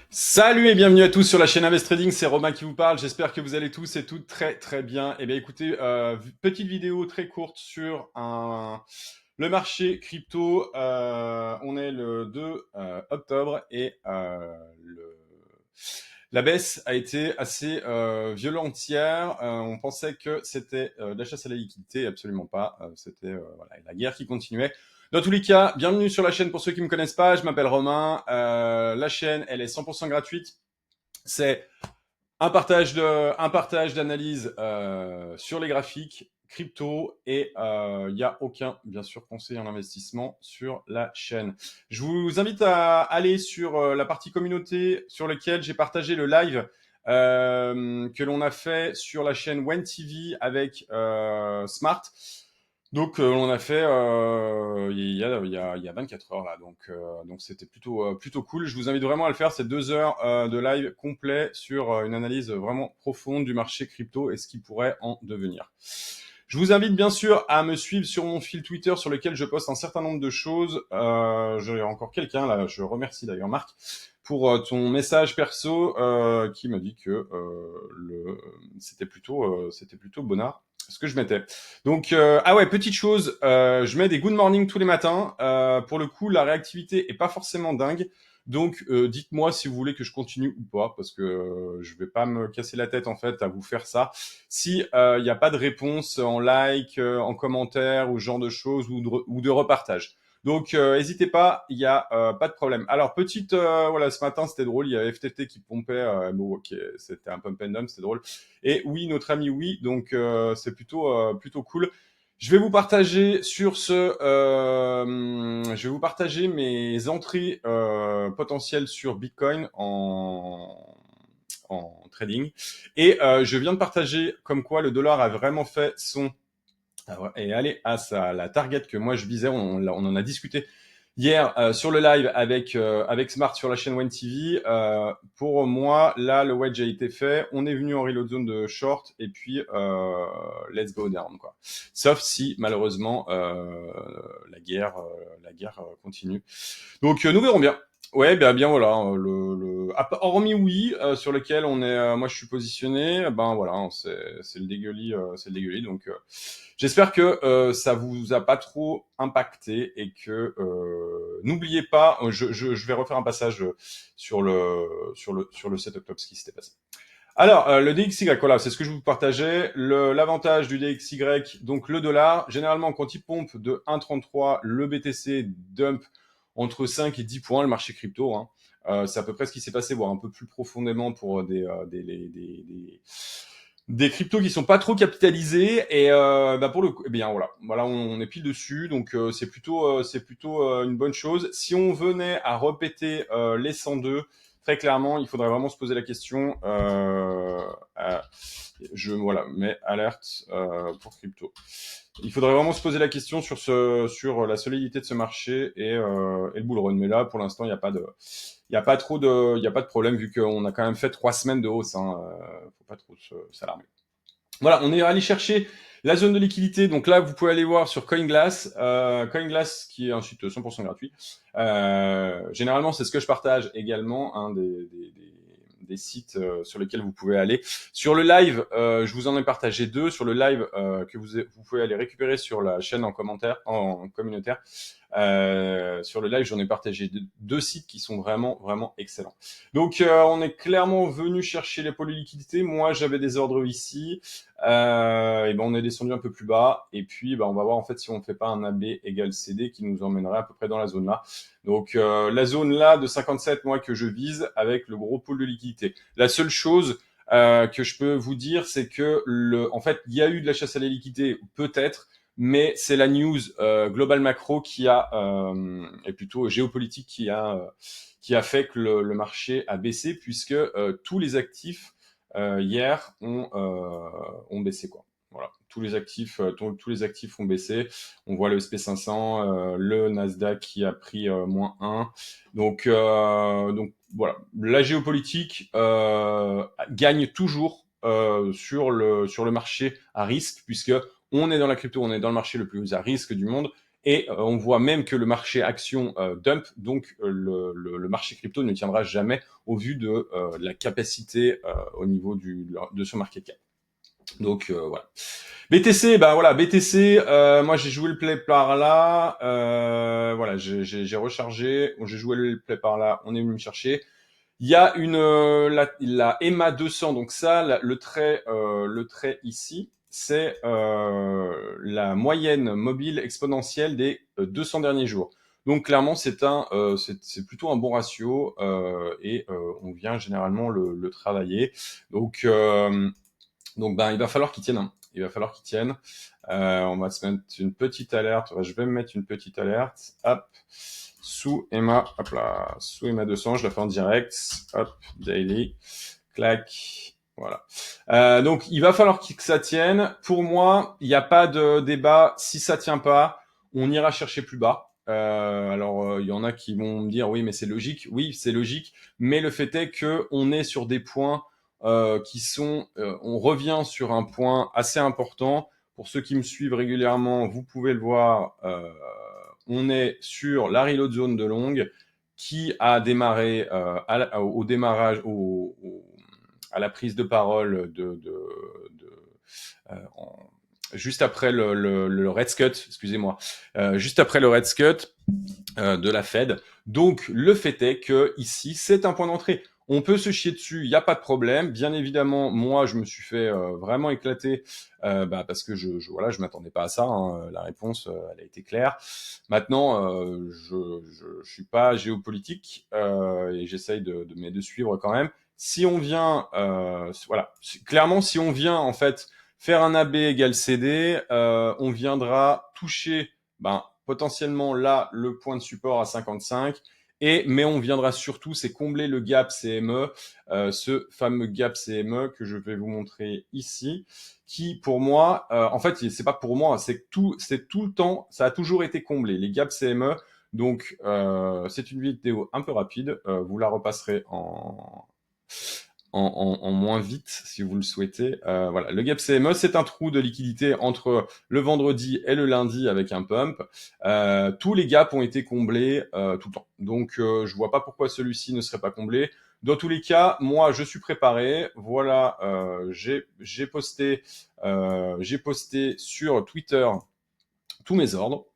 Salut et bienvenue à tous sur la chaîne Invest Trading, c'est Romain qui vous parle, j'espère que vous allez tous et toutes très très bien. Eh bien écoutez, petite vidéo très courte sur le marché crypto. On est le 2 octobre et la baisse a été assez violente hier. On pensait que c'était de la chasse à la liquidité, absolument pas. C'était voilà, la guerre qui continuait. Dans tous les cas, bienvenue sur la chaîne pour ceux qui me connaissent pas. Je m'appelle Romain. La chaîne, elle est 100% gratuite. C'est un partage d'analyse sur les graphiques crypto et il n'y a aucun, bien sûr, conseil en investissement sur la chaîne. Je vous invite à aller sur la partie communauté sur laquelle j'ai partagé le live que l'on a fait sur la chaîne Wen TV avec Smart. Donc on a fait il y a 24 heures là, donc c'était plutôt cool. Je vous invite vraiment à le faire, c'est 2 heures de live complet sur une analyse vraiment profonde du marché crypto et ce qui pourrait en devenir. Je vous invite bien sûr à me suivre sur mon fil Twitter sur lequel je poste un certain nombre de choses. J'ai encore quelqu'un là, je remercie d'ailleurs Marc pour ton message perso qui m'a dit que c'était plutôt bonnard ce que je mettais. Donc, ah ouais, petite chose, je mets des good morning tous les matins. Pour le coup, la réactivité est pas forcément dingue. Donc, dites-moi si vous voulez que je continue ou pas, parce que je vais pas me casser la tête en fait à vous faire ça. Si il n'y a pas de réponse en like, en commentaire ou ce genre de choses ou de repartage. Donc, n'hésitez pas, il y a pas de problème. Alors, petite, voilà, ce matin c'était drôle, il y avait FTT qui pompait, bon, ok, c'était un pump and dump, c'était drôle. Et oui, notre ami oui, donc c'est plutôt cool. Je vais vous partager mes entrées potentielles sur Bitcoin en trading. Et je viens de partager comme quoi le dollar a vraiment fait son et aller à la target que moi je visais. On en a discuté hier sur le live avec Smart sur la chaîne One TV. Pour moi, là, le wedge a été fait. On est venu en reload zone de short et puis let's go down quoi. Sauf si malheureusement la guerre continue. Donc nous verrons bien. Ouais, bien voilà. Hormis oui, sur lequel on est, moi je suis positionné, ben voilà, c'est le dégueulis, c'est le dégueulis. Donc j'espère que ça vous a pas trop impacté et que n'oubliez pas, je vais refaire un passage sur le 7 octobre ce qui s'était passé. Alors, le DXY, voilà, c'est ce que je vous partageais. L'avantage du DXY, donc le dollar, généralement, quand il pompe de 1,33, le BTC dump entre 5 et 10 points, le marché crypto. Hein. C'est à peu près ce qui s'est passé, voire un peu plus profondément pour des cryptos qui sont pas trop capitalisés. Et pour le coup, eh bien voilà, on est pile dessus, donc c'est plutôt une bonne chose. Si on venait à répéter les 102, très clairement, il faudrait vraiment se poser la question. Voilà, mais alerte pour crypto. Il faudrait vraiment se poser la question sur la solidité de ce marché et le bull run. Mais là, pour l'instant, il y a pas de problème vu qu'on a quand même fait 3 semaines de hausse. Hein, faut pas trop s'alarmer. Voilà, on est allé chercher la zone de liquidité. Donc là, vous pouvez aller voir sur CoinGlass, CoinGlass qui est un site 100% gratuit. Généralement, c'est ce que je partage également, hein, des sites sur lesquels vous pouvez aller. Sur le live, je vous en ai partagé 2. Sur le live que vous pouvez aller récupérer sur la chaîne en commentaire, en communautaire. Sur le live, j'en ai partagé 2 sites qui sont vraiment excellents. Donc, on est clairement venu chercher les pôles de liquidité. Moi, j'avais des ordres ici. Et ben, on est descendu un peu plus bas. Et puis, on va voir en fait si on ne fait pas un AB égale CD qui nous emmènerait à peu près dans la zone là. Donc, la zone là de 57, moi, que je vise avec le gros pôle de liquidité. La seule chose que je peux vous dire, c'est que en fait, il y a eu de la chasse à la liquidité, peut-être, mais c'est la news global macro et plutôt géopolitique qui a fait que le marché a baissé puisque tous les actifs hier ont baissé quoi. Voilà, tous les actifs ont baissé. On voit le SP500, le Nasdaq qui a pris -1. Donc voilà, la géopolitique gagne toujours sur le marché à risque puisque on est dans la crypto, on est dans le marché le plus à risque du monde Et on voit même que le marché action dump, donc le marché crypto ne tiendra jamais au vu de la capacité au niveau de son market cap. Donc voilà. BTC, bah voilà, BTC, moi j'ai joué le play par là, voilà, j'ai rechargé, j'ai joué le play par là, on est venu me chercher. Il y a la EMA 200, donc ça, le trait ici, c'est la moyenne mobile exponentielle des 200 derniers jours. Donc clairement, c'est plutôt un bon ratio et on vient généralement le travailler. Donc ben, il va falloir qu'il tienne. Hein. Il va falloir qu'il tienne. On va se mettre une petite alerte. Je vais me mettre une petite alerte. Hop. Sous EMA. Hop là. Sous EMA 200. Je la fais en direct. Hop. Daily. Clac. Voilà. Donc, il va falloir que ça tienne. Pour moi, il n'y a pas de débat. Si ça tient pas, on ira chercher plus bas. Alors, il y en a qui vont me dire, oui, mais c'est logique. Oui, c'est logique. Mais le fait est que on est sur des points qui sont, on revient sur un point assez important. Pour ceux qui me suivent régulièrement, vous pouvez le voir, on est sur la reload zone de longue qui a démarré au démarrage, à la prise de parole juste après le Red Cut, excusez-moi, juste après le Red Cut de la Fed. Donc le fait est que ici c'est un point d'entrée. On peut se chier dessus, il n'y a pas de problème. Bien évidemment, moi, je me suis fait vraiment éclater parce que voilà, je m'attendais pas à ça. Hein. La réponse, elle a été claire. Maintenant, je suis pas géopolitique et j'essaye de suivre quand même. Si on vient, voilà, clairement, si on vient en fait faire un AB égale CD, on viendra toucher, potentiellement là le point de support à 55. Mais on viendra surtout, c'est combler le gap CME, ce fameux gap CME que je vais vous montrer ici, qui pour moi, en fait, c'est pas pour moi, c'est tout le temps, ça a toujours été comblé, les gaps CME. Donc, c'est une vidéo un peu rapide, vous la repasserez en moins vite si vous le souhaitez. Voilà, le gap CME, c'est un trou de liquidité entre le vendredi et le lundi avec un pump. Tous les gaps ont été comblés tout le temps. Donc, je vois pas pourquoi celui-ci ne serait pas comblé. Dans tous les cas, moi, je suis préparé. Voilà, j'ai posté sur Twitter tous mes ordres.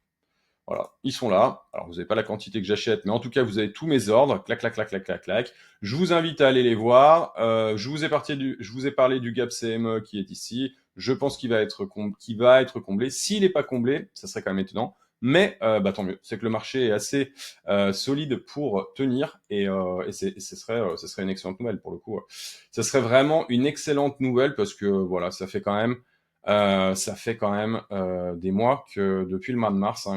Voilà, ils sont là. Alors, vous n'avez pas la quantité que j'achète, mais en tout cas, vous avez tous mes ordres. Clac, clac, clac, clac, clac, clac. Je vous invite à aller les voir. Je vous ai parlé du gap CME qui est ici. Je pense qu'il va être comblé. S'il n'est pas comblé, ça serait quand même étonnant. Mais tant mieux. C'est que le marché est assez solide pour tenir et ce serait une excellente nouvelle pour le coup. Ce serait vraiment une excellente nouvelle parce que voilà, ça fait quand même des mois que depuis le mois de mars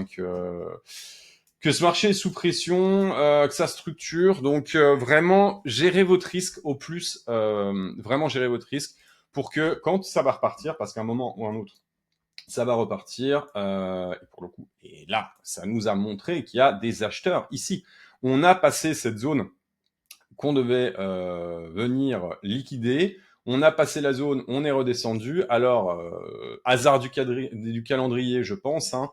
que ce marché est sous pression, que ça structure. Donc vraiment gérer votre risque au plus, vraiment gérer votre risque pour que quand ça va repartir, parce qu'à un moment ou un autre, ça va repartir. Et pour le coup, et là, ça nous a montré qu'il y a des acheteurs ici. On a passé cette zone qu'on devait venir liquider. On a passé la zone, on est redescendu. Alors, hasard du calendrier, je pense, hein,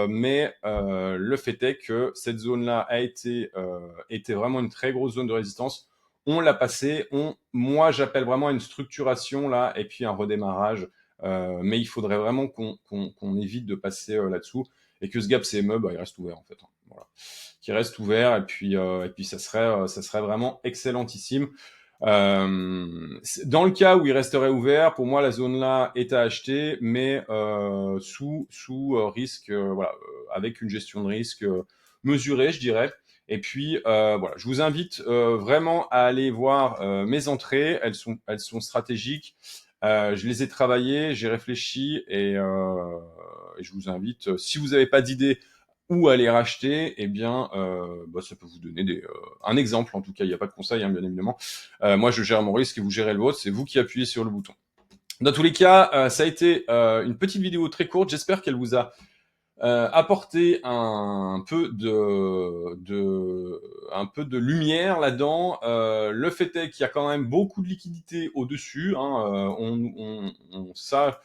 mais le fait est que cette zone-là était vraiment une très grosse zone de résistance. On l'a passé. Moi, j'appelle vraiment une structuration là, et puis un redémarrage. Mais il faudrait vraiment qu'on évite de passer là-dessous et que ce gap CME, il reste ouvert en fait. Hein. Voilà, qui reste ouvert et puis ça serait vraiment excellentissime. Dans le cas où il resterait ouvert, pour moi la zone là est à acheter, mais sous risque, voilà, avec une gestion de risque mesurée, je dirais. Et puis voilà, je vous invite vraiment à aller voir mes entrées. Elles sont stratégiques. Je les ai travaillées, j'ai réfléchi et je vous invite, si vous n'avez pas d'idée ou à les racheter, eh bien, ça peut vous donner un exemple. En tout cas, il n'y a pas de conseil, hein, bien évidemment. Moi, je gère mon risque et vous gérez le vôtre. C'est vous qui appuyez sur le bouton. Dans tous les cas, ça a été une petite vidéo très courte. J'espère qu'elle vous a apporté un peu de lumière là-dedans. Le fait est qu'il y a quand même beaucoup de liquidité au-dessus. Hein, ça,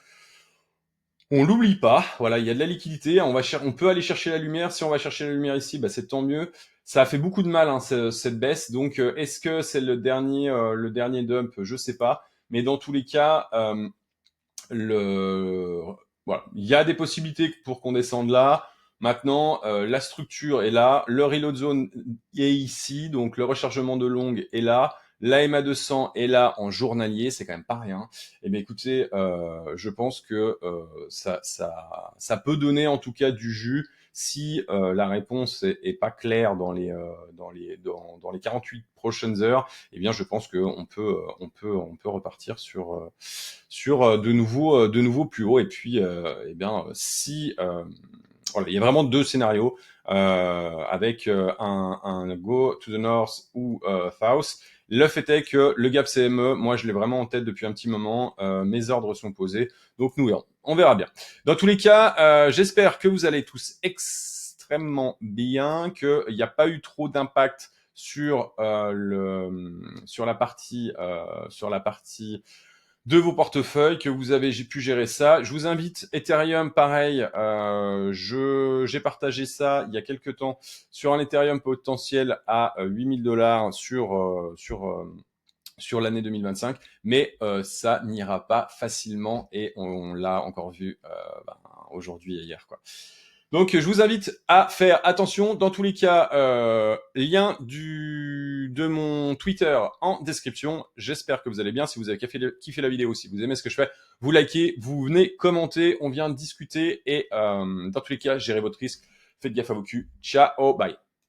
On l'oublie pas, voilà, il y a de la liquidité, on peut aller chercher la lumière. Si on va chercher la lumière ici, bah, c'est tant mieux. Ça a fait beaucoup de mal, hein, cette baisse. Donc, est-ce que c'est le dernier dump? Je sais pas. Mais dans tous les cas, le voilà, il y a des possibilités pour qu'on descende là. Maintenant, la structure est là, le reload zone est ici, donc le rechargement de longue est là, la MA 200 est là en journalier, c'est quand même pas rien. Et bien écoutez, je pense que ça peut donner en tout cas du jus si la réponse est pas claire dans les 48 prochaines heures. Eh bien, je pense qu'on peut repartir sur de nouveau plus haut. Et puis, eh bien, si voilà, il y a vraiment deux scénarios avec un go to the north ou south. Le fait est que le gap CME, moi, je l'ai vraiment en tête depuis un petit moment. Mes ordres sont posés, donc nous verrons. On verra bien. Dans tous les cas, j'espère que vous allez tous extrêmement bien, qu'il n'y a pas eu trop d'impact sur la partie de vos portefeuilles, que vous avez pu gérer ça. Je vous invite, Ethereum, pareil, j'ai partagé ça il y a quelques temps sur un Ethereum potentiel à 8000 dollars sur l'année 2025, mais ça n'ira pas facilement et on l'a encore vu aujourd'hui et hier, quoi. Donc, je vous invite à faire attention. Dans tous les cas, lien de mon Twitter en description. J'espère que vous allez bien. Si vous avez kiffé la vidéo, si vous aimez ce que je fais, vous likez, vous venez commenter. On vient discuter et dans tous les cas, gérez votre risque. Faites gaffe à vos culs. Ciao, bye.